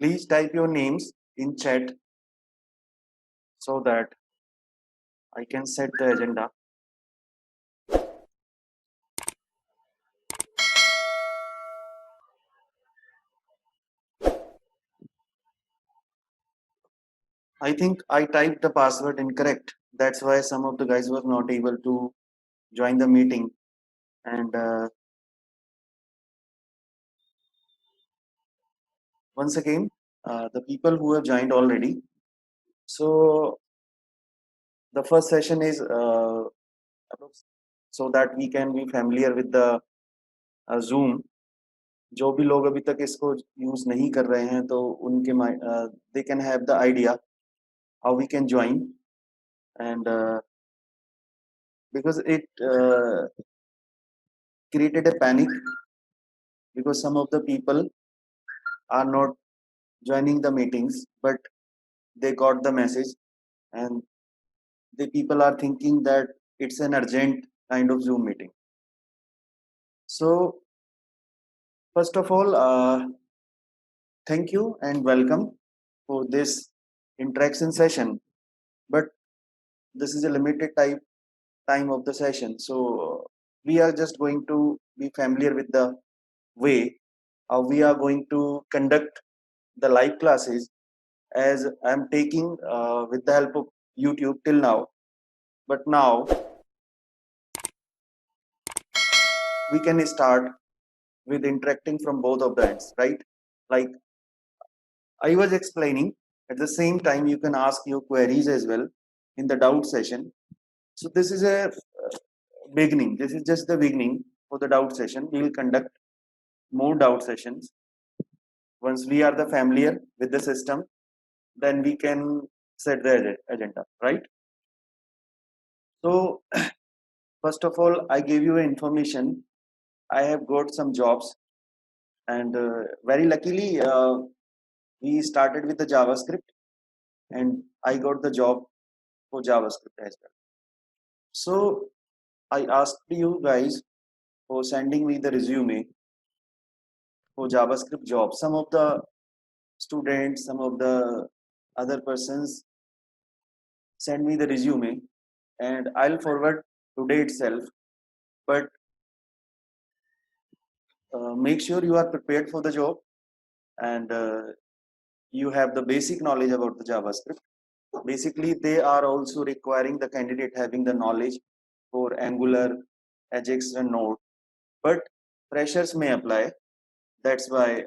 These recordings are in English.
Please type your names in chat so that I can set the agenda. I think I typed the password incorrect. That's why some of the guys were not able to join the meeting. And once again, the people who have joined already. So the first session is so that we can be familiar with the Zoom. जो भी लोग अभी तक इसको use नहीं कर रहे हैं तो उनके they can have the idea how we can join and because it created a panic because some of the people are not joining the meetings but they got the message and the people are thinking that it's an urgent kind of Zoom meeting. So first of all, thank you and welcome for this interaction session, but this is a limited time of the session, so we are just going to be familiar with the way how we are going to conduct the live classes as I'm taking with the help of YouTube till now. But now we can start with interacting from both of the ends, right? Like I was explaining, at the same time you can ask your queries as well in the doubt session. So this is a beginning. This is just the beginning for the doubt session. We will conduct more doubt sessions. Once we are the familiar with the system, then we can set the agenda, right? So first of all, I gave you information. I have got some jobs, and very luckily, we started with the JavaScript, and I got the job for JavaScript as well. So I asked you guys for sending me the resume for JavaScript job. Some of the students, some of the other persons send me the resume, and I'll forward today itself. But make sure you are prepared for the job and you have the basic knowledge about the JavaScript. Basically, they are also requiring the candidate having the knowledge for Angular, Ajax, and Node. But freshers may apply. That's why,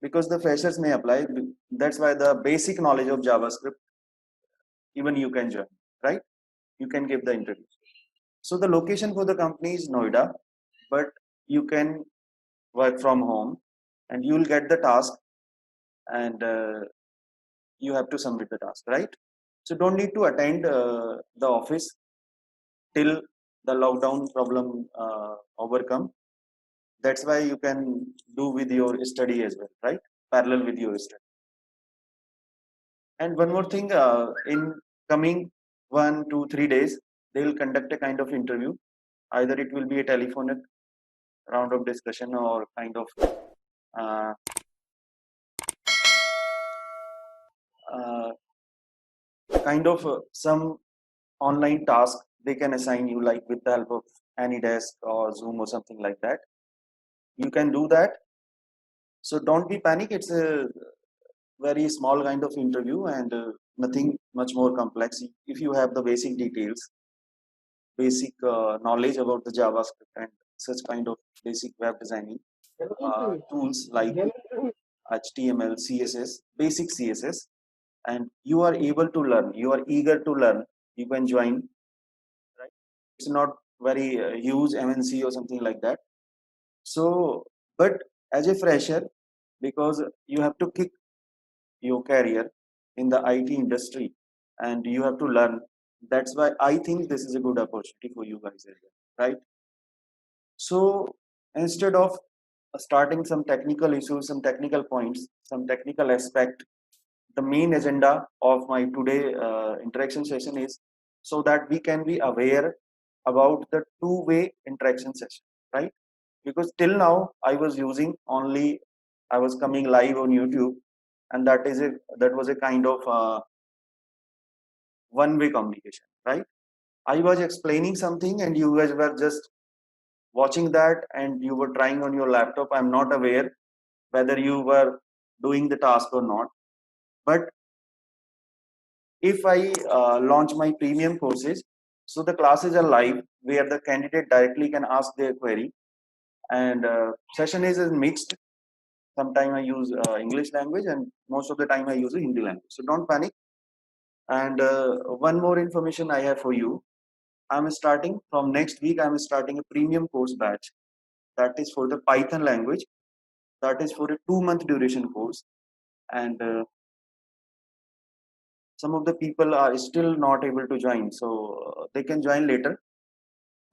because the freshers may apply, that's why the basic knowledge of JavaScript, even you can join, right? You can give the interview. So the location for the company is Noida, but you can work from home and you will get the task and you have to submit the task, right? So don't need to attend the office till the lockdown problem overcome. That's why you can do with your study as well, right? Parallel with your study. And one more thing, in coming 1 2 3 days, they will conduct a kind of interview. Either it will be a telephonic round of discussion or uh, uh, some online task they can assign you, like with the help of AnyDesk or Zoom or something like that. You can do that. So don't be panic. It's a very small kind of interview and nothing much more complex. If you have the basic details, basic knowledge about the JavaScript and such kind of basic web designing tools like HTML, CSS, basic CSS, and you are able to learn, you are eager to learn, you can join, right? It's not very huge MNC or something like that. So, but as a fresher, because you have to kick your career in the IT industry and you have to learn, that's why I think this is a good opportunity for you guys as well, right? So instead of starting some technical issues, some technical points, some technical aspect, the main agenda of my today interaction session is so that we can be aware about the two-way interaction session, right? Because till now I was using only I was coming live on YouTube, and that was a kind of one-way communication, right? I was explaining something, and you guys were just watching that, and you were trying on your laptop. I'm not aware whether you were doing the task or not. But if I launch my premium courses, so the classes are live where the candidate directly can ask their query, and session is mixed. Sometimes I use English language, and most of the time I use Hindi language. So don't panic. And one more information I have for you. I'm starting from next week. I'm starting a premium course batch that is for the Python language. That is for a 2 month duration course, and some of the people are still not able to join, so they can join later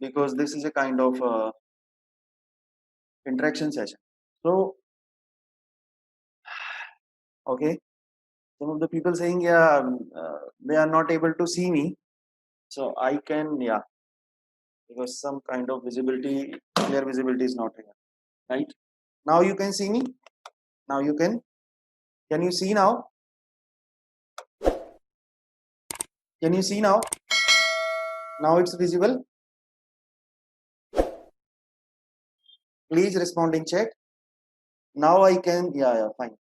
because this is a kind of interaction session. So okay, some of the people saying yeah, they are not able to see me, so I can, yeah, because some kind of visibility, clear visibility is not here, right? Now you can see me. Now you can you see now? Can you see now? Now it's visible. Please respond in chat. Now I can, yeah, fine.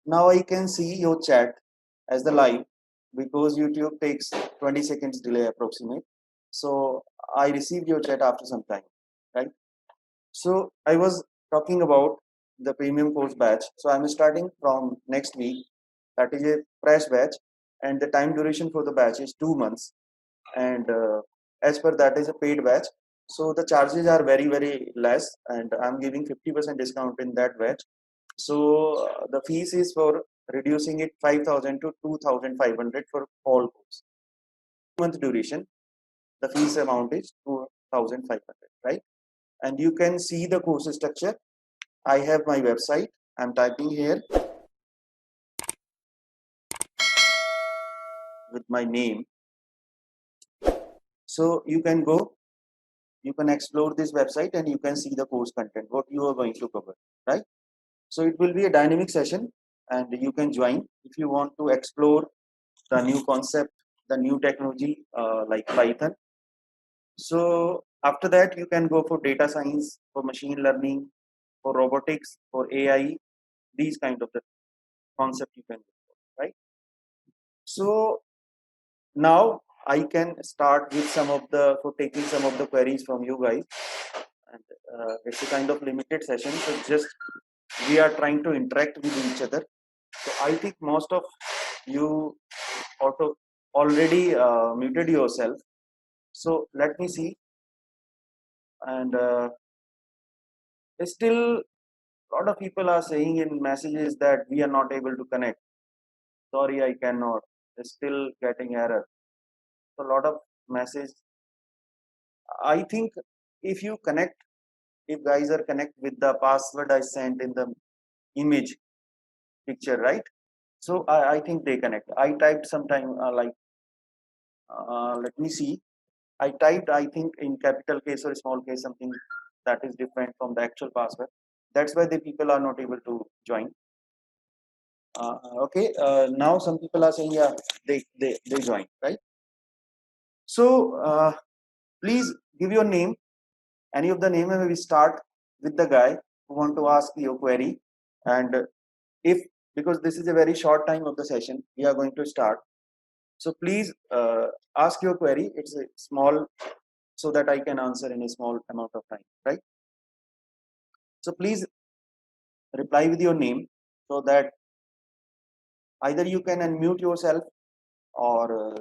Now I can see your chat as the live because YouTube takes 20 seconds delay approximate. So I received your chat after some time, right? So I was talking about the premium course batch. So I'm starting from next week. That is a fresh batch, and the time duration for the batch is 2 months. And as per that is a paid batch. So the charges are very less, and I'm giving 50% discount in that batch. So the fees is for reducing it 5,000 to 2,500 for all course. Month duration, the fees amount is 2,500, right? And you can see the course structure. I have my website. I'm typing here with my name. So you can go, you can explore this website, and you can see the course content, what you are going to cover, right? So it will be a dynamic session, and you can join if you want to explore the new concept, the new technology like Python. So after that, you can go for data science, for machine learning, for robotics, for AI, these kind of the concept you can go for, right? So now I can start with some of the, for taking some of the queries from you guys, and it's a kind of limited session. So just we are trying to interact with each other. So I think most of you already muted yourself. So let me see, and still a lot of people are saying in messages that we are not able to connect. Sorry, I cannot. Still getting error. So a lot of message. I think if you connect, if guys are connect with the password I sent in the image picture, right? So I think they connect. I typed sometime let me see. I typed, I think, in capital case or small case, something that is different from the actual password. That's why the people are not able to join. Okay, now some people are saying, yeah, they join, right? So please give your name, any of the name, and we start with the guy who want to ask your query. And if, because this is a very short time of the session, we are going to start. So please ask your query. It's a small, so that I can answer in a small amount of time, right? So please reply with your name so that either you can unmute yourself, or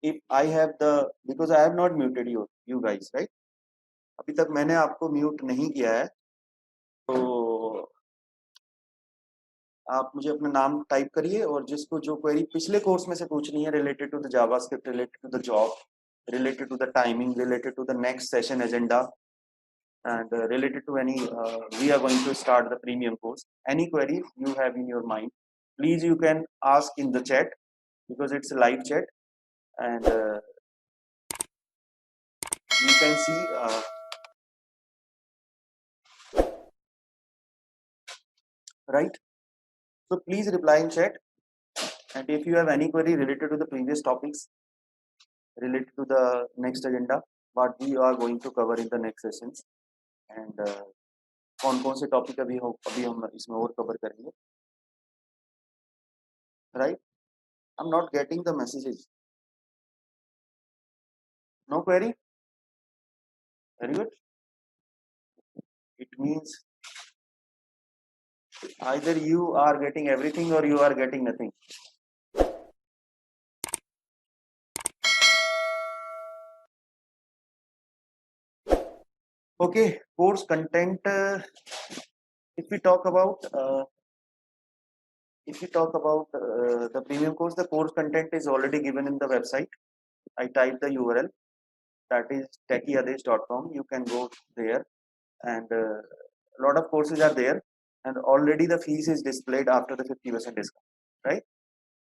if I have the, because I have not muted you guys, right? अभी तक मैंने आपको mute नहीं किया है, तो आप मुझे अपना नाम टाइप करिए, और जिसको जो क्वेरी पिछले कोर्स में से पूछनी है related to the JavaScript, related to the job, related to the timing, related to the next session agenda, and related to any, we are going to start the premium course. Any query you have in your mind, please you can ask in the chat, because it's a live chat, and you can see right? So please reply in chat, and if you have any query related to the previous topics, related to the next agenda, what we are going to cover in the next sessions, and कौन कौन से topic अभी हम इसमें और cover करेंगे, right? I'm not getting the messages. No query? Very good. It means either you are getting everything or you are getting nothing. Okay, course content. If we talk about the premium course, the course content is already given in the website. I type the URL, that is techieades.com. You can go there, and a lot of courses are there, and already the fees is displayed after the 50% discount, right?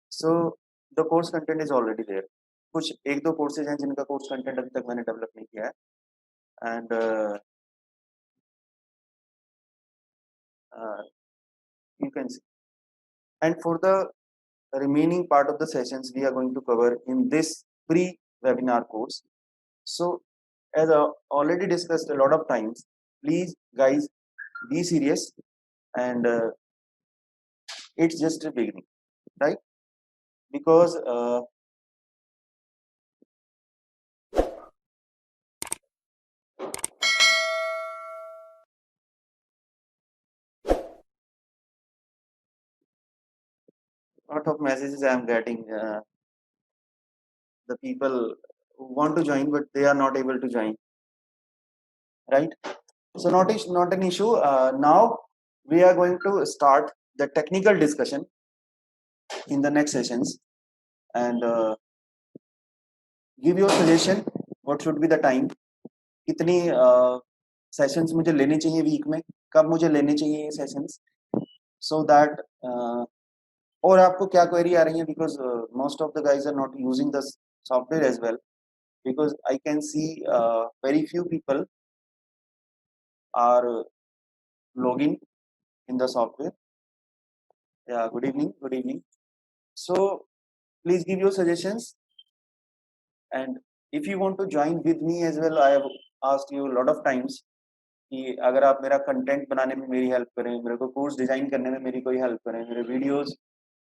So the course content is already there. कुछ एक दो courses हैं जिनका course content अभी तक मैंने develop नहीं किया है, and you can see. And for the remaining part of the sessions we are going to cover in this pre-webinar course. So as I already discussed a lot of times, please guys be serious, and it's just a beginning, right? Because lot of messages I am getting, the people who want to join but they are not able to join, right? So not an issue. Now we are going to start the technical discussion in the next sessions, and give your suggestion what should be the time, कितनी sessions मुझे लेने चाहिए week में, कब मुझे लेने चाहिए ये सेशंस, सो दैट और आपको क्या क्वेरी आ रही है, because most of the guys are not using the software as well, because I can see very few people are logging in the software. Yeah, good evening, good evening. So please give your suggestions, and if you want to join with me as well, I have asked you a lot of times कि अगर आप मेरा content बनाने में मेरी help करें, मेरे को कोर्स डिजाइन करने में मेरी कोई हेल्प करें, मेरे वीडियोस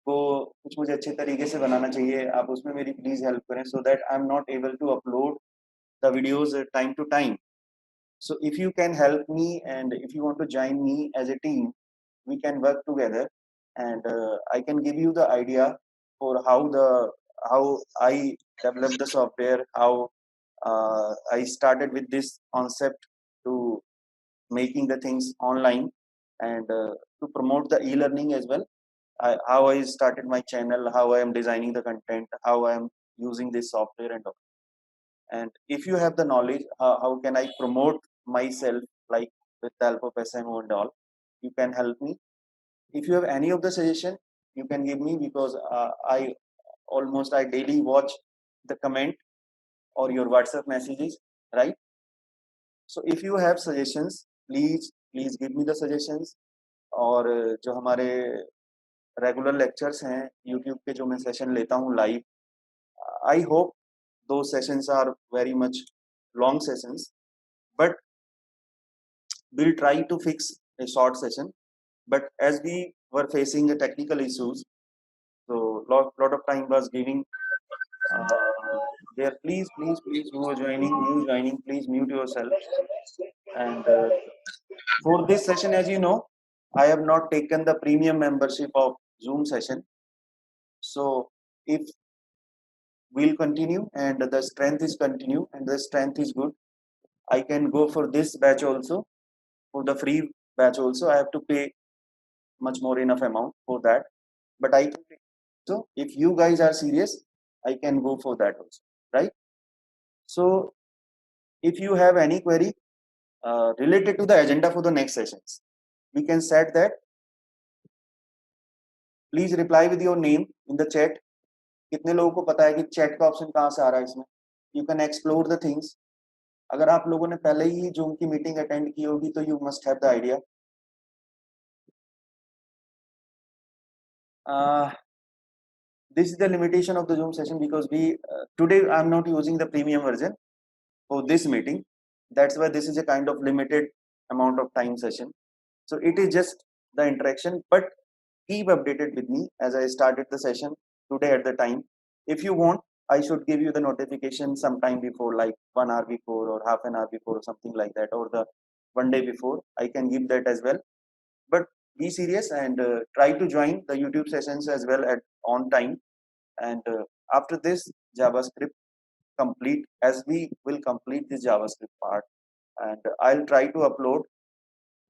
को कुछ मुझे अच्छे तरीके से बनाना चाहिए, आप उसमें मेरी प्लीज हेल्प करें, so that I am not able to upload the videos time to time. So if you can help me, and if you want to join me as a team, we can work together, and I can give you the idea for how I developed the software, how I started with this concept to making the things online, and to promote the e-learning as well. How I started my channel, how I am designing the content, how I am using this software and all. And if you have the knowledge, how can I promote myself, like with the help of SMO and all, you can help me. If you have any of the suggestion, you can give me, because I daily watch the comment or your WhatsApp messages, right? So if you have suggestions, please give me the suggestions. और जो हमारे regular lectures हैं YouTube पे जो मैं session लेता हूँ live, I hope though sessions are very much long sessions, but we'll try to fix a short session. But as we were facing the technical issues, so lot of time was giving there. Please who are joining, please mute yourself. And for this session, as you know, I have not taken the premium membership of Zoom session. So if we'll continue and the strength is continue and the strength is good, I can go for this batch also. For the free batch also, I have to pay much more enough amount for that, but I can pay. So if you guys are serious, I can go for that also, right? So if you have any query related to the agenda for the next sessions, we can set that. Please reply with your name in the chat. कितने लोगों को पता है कि chat का option कहाँ से आ रहा है इसमें? You can explore the things. अगर आप लोगों ने पहले ही जूम की मीटिंग अटेंड की होगी तो you must have the idea. this is the limitation of the Zoom session because we today I'm not using the premium version for this meeting. That's why this is a kind of limited amount of time session. So it is just the interaction, but keep updated with me as I started the session today at the time. If you want, I should give you the notification sometime before, like 1 hour before or half an hour before or something like that, or the one day before. I can give that as well. But be serious and try to join the YouTube sessions as well at on time. And after this JavaScript complete, as we will complete this JavaScript part, and I'll try to upload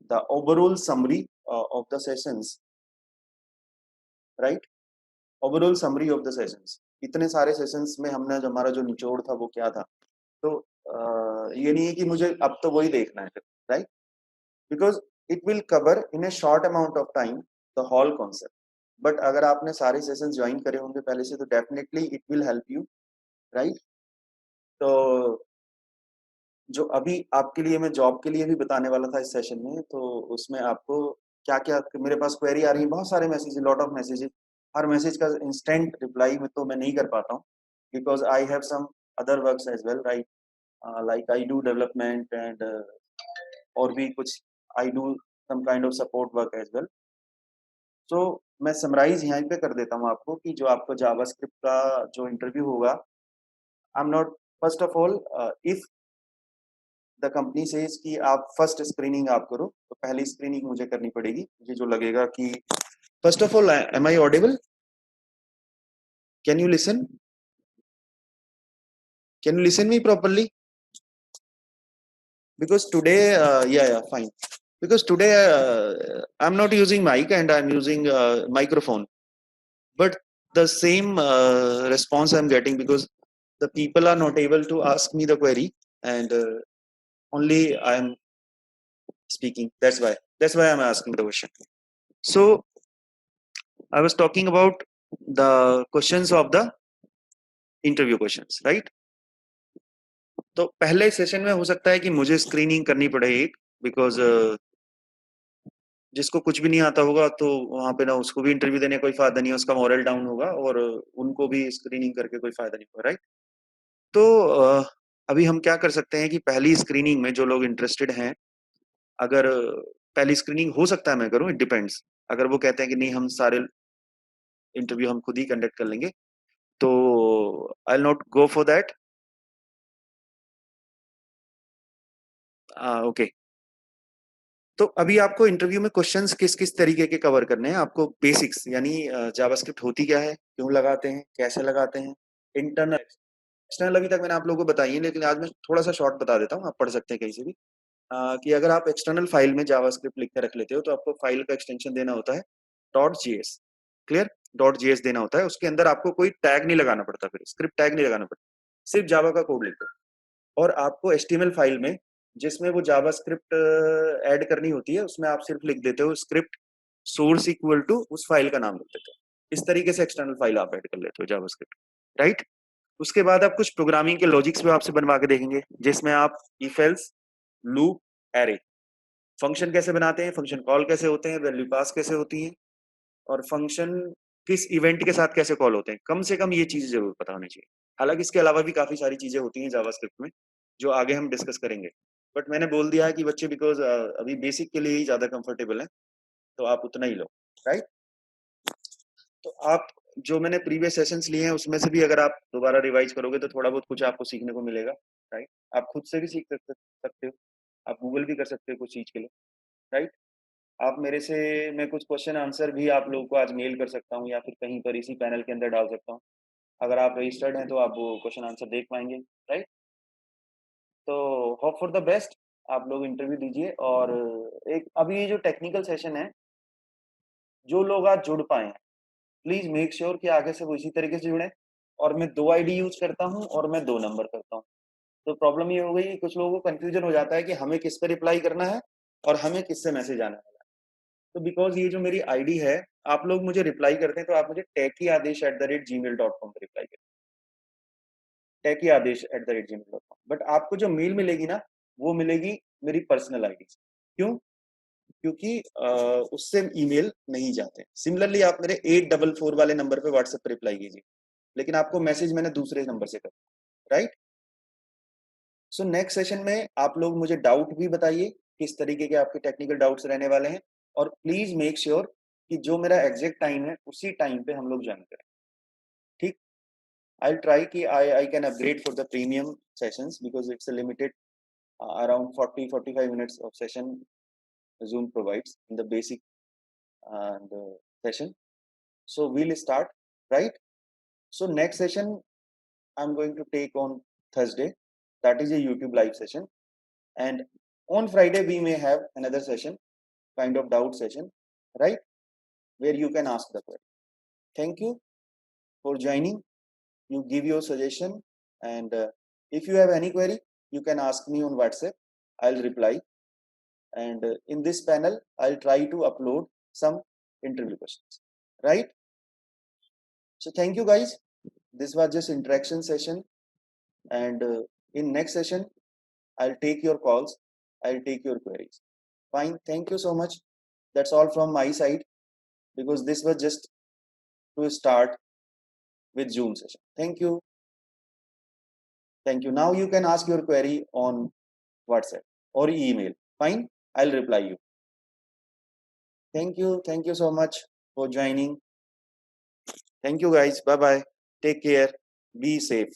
the overall summary of the sessions, right? Overall summary of the sessions. इतने सारे sessions में हमने जो हमारा जो निचोड़ था वो क्या था, तो ये नहीं है कि मुझे अब तो वही देखना है, right? Because it will cover in a short amount of time the whole concept. But अगर आपने सारे सेशंस ज्वाइन करे होंगे पहले से तो definitely it will help you, right? तो जो अभी आपके लिए मैं जॉब के लिए भी बताने वाला था इस सेशन में, तो उसमें आपको क्या क्या मेरे पास क्वेरी आ रही है, बहुत सारे मैसेज, लॉट ऑफ मैसेजेस. हर मैसेज का इंस्टेंट रिप्लाई में तो मैं नहीं कर पाता हूँ because I have some other works as well, right? Like I do development and और भी कुछ I do some kind of support work as well. So मैं समराइज यहाँ पे कर देता हूँ आपको कि जो आपको जावास्क्रिप्ट का जो इंटरव्यू होगा, आई am not, first of all if the company says कि आप फर्स्ट स्क्रीनिंग आप करो, तो पहली स्क्रीनिंग मुझे करनी पड़ेगी. मुझे जो लगेगा कि first of all, am I audible? Can you listen? Can you listen me properly? Because today yeah, fine. Because today I'm not using mic and I'm using microphone, but the same response I'm getting because the people are not able to ask me the query, and only I'm speaking. That's why I'm asking the question. So I was talking about the questions of the interview questions, right? तो पहले session में हो सकता है कि मुझे screening करनी पड़े एक, बिकॉज जिसको कुछ भी नहीं आता होगा तो वहां पे ना उसको भी इंटरव्यू देने कोई फायदा नहीं है, उसका मॉरल डाउन होगा और उनको भी स्क्रीनिंग करके कोई फायदा नहीं होगा, राइट? तो अभी हम क्या कर सकते हैं कि पहली स्क्रीनिंग में जो लोग इंटरेस्टेड हैं, अगर पहली स्क्रीनिंग हो सकता है मैं करूं, इट डिपेंड्स. अगर वो कहते हैं कि नहीं हम सारे इंटरव्यू हम खुद ही कंडक्ट कर लेंगे, तो I not go for that. Okay. तो अभी आपको इंटरव्यू में क्वेश्चंस किस किस तरीके के कवर करने हैं. आपको बेसिक्स यानी जावास्क्रिप्ट होती क्या है, क्यों लगाते हैं, कैसे लगाते हैं, इंटरनल एक्सटर्नल अभी तक मैंने आप लोगों को बताई है, लेकिन आज मैं थोड़ा सा शॉर्ट बता देता हूँ, आप पढ़ सकते हैं कहीं से भी. कि अगर आप एक्सटर्नल फाइल में जावास्क्रिप्ट लिख कर रख लेते हो तो आपको फाइल का एक्सटेंशन देना होता है .js. क्लियर? .js देना होता है. उसके अंदर आपको कोई टैग नहीं लगाना पड़ता, फिर स्क्रिप्ट टैग नहीं लगाना पड़ता, सिर्फ जावा का कोड लिखो. और आपको HTML फाइल में जिसमें वो जावास्क्रिप्ट ऐड करनी होती है, उसमें आप सिर्फ लिख देते हो स्क्रिप्ट सोर्स इक्वल टू उस फाइल का नाम लिख देते हो. इस तरीके से एक्सटर्नल फाइल आप ऐड कर लेते हो जावास्क्रिप्ट, राइट? उसके बाद आप कुछ प्रोग्रामिंग के लॉजिक्स भी आपसे बनवा के देखेंगे, जिसमें आप if else, loop, array, function कैसे बनाते हैं, फंक्शन कॉल कैसे होते हैं, वैल्यू पास कैसे होती है, और फंक्शन किस इवेंट के साथ कैसे कॉल होते हैं. कम से कम ये चीजें जरूर पता होनी चाहिए. हालांकि इसके अलावा भी काफी सारी चीजें होती हैं जावास्क्रिप्ट में जो आगे हम डिस्कस करेंगे, बट मैंने बोल दिया है कि बच्चे बिकॉज अभी बेसिक के लिए ही ज्यादा कंफर्टेबल है, तो आप उतना ही लो, राइट? तो आप जो मैंने प्रीवियस सेशंस लिए हैं उसमें से भी अगर आप दोबारा रिवाइज करोगे तो थोड़ा बहुत कुछ आपको सीखने को मिलेगा, राइट? आप खुद से भी सीख सकते हो, आप गूगल भी कर सकते हो कुछ चीज के लिए, राइट? आप मेरे से, मैं कुछ क्वेश्चन आंसर भी आप लोगों को आज मेल कर सकता हूँ या फिर कहीं पर इसी पैनल के अंदर डाल सकता हूँ. अगर आप रजिस्टर्ड हैं तो आप वो क्वेश्चन आंसर देख पाएंगे, राइट? तो होप फॉर द बेस्ट. आप लोग इंटरव्यू दीजिए. और एक अभी ये जो टेक्निकल सेशन है, जो लोग आज जुड़ पाए हैं, प्लीज मेक श्योर कि आगे से वो इसी तरीके से जुड़े. और मैं 2 ID यूज करता हूँ और मैं 2 नंबर करता हूँ. तो प्रॉब्लम ये हो गई कि कुछ लोगों को कंफ्यूजन हो जाता है कि हमें किस पे रिप्लाई करना है और हमें किससे मैसेज आना है. तो बिकॉज ये जो मेरी आईडी है, आप लोग मुझे रिप्लाई करते हैं तो आप मुझे techieadesh@gmail.com पे रिप्लाई करें. techieadesh@gmail.com. बट आपको जो मेल मिलेगी ना, वो मिलेगी मेरी पर्सनल आईडी से. क्यों? क्योंकि उससे ईमेल नहीं जाते। सिमिलरली आप मेरे 844 वाले नंबर पे व्हाट्सएप पर रिप्लाई कीजिए, लेकिन आपको मैसेज मैंने दूसरे नंबर से कर, राइट। सो नेक्स्ट सेशन में आप लोग मुझे डाउट भी बताइए, किस तरीके के आपके टेक्निकल डाउट्स रहने वाले हैं, और प्लीज मेक श्योर कि जो मेरा एग्जैक्ट टाइम है उसी टाइम पे हम लोग ज्वाइन करें, ठीक। I'll try कि I can upgrade for the premium sessions because it's a limited around 40-45 minutes of session Zoom provides in the basic session. So we'll start, right? So next session I'm going to take on Thursday. That is a YouTube live session, and on Friday we may have another session, kind of doubt session, right? Where you can ask the query. Thank you for joining. You give your suggestion, and if you have any query, you can ask me on WhatsApp. I'll reply, and in this panel I'll try to upload some interview questions, right? So thank you guys. This was just interaction session, and in next session I'll take your calls, I'll take your queries. Fine, thank you so much. That's all from my side, because this was just to start with Zoom session. Thank you. Thank you. Now you can ask your query on WhatsApp or email. Fine, I'll reply you. Thank you. Thank you so much for joining. Thank you guys. Bye bye. Take care. Be safe.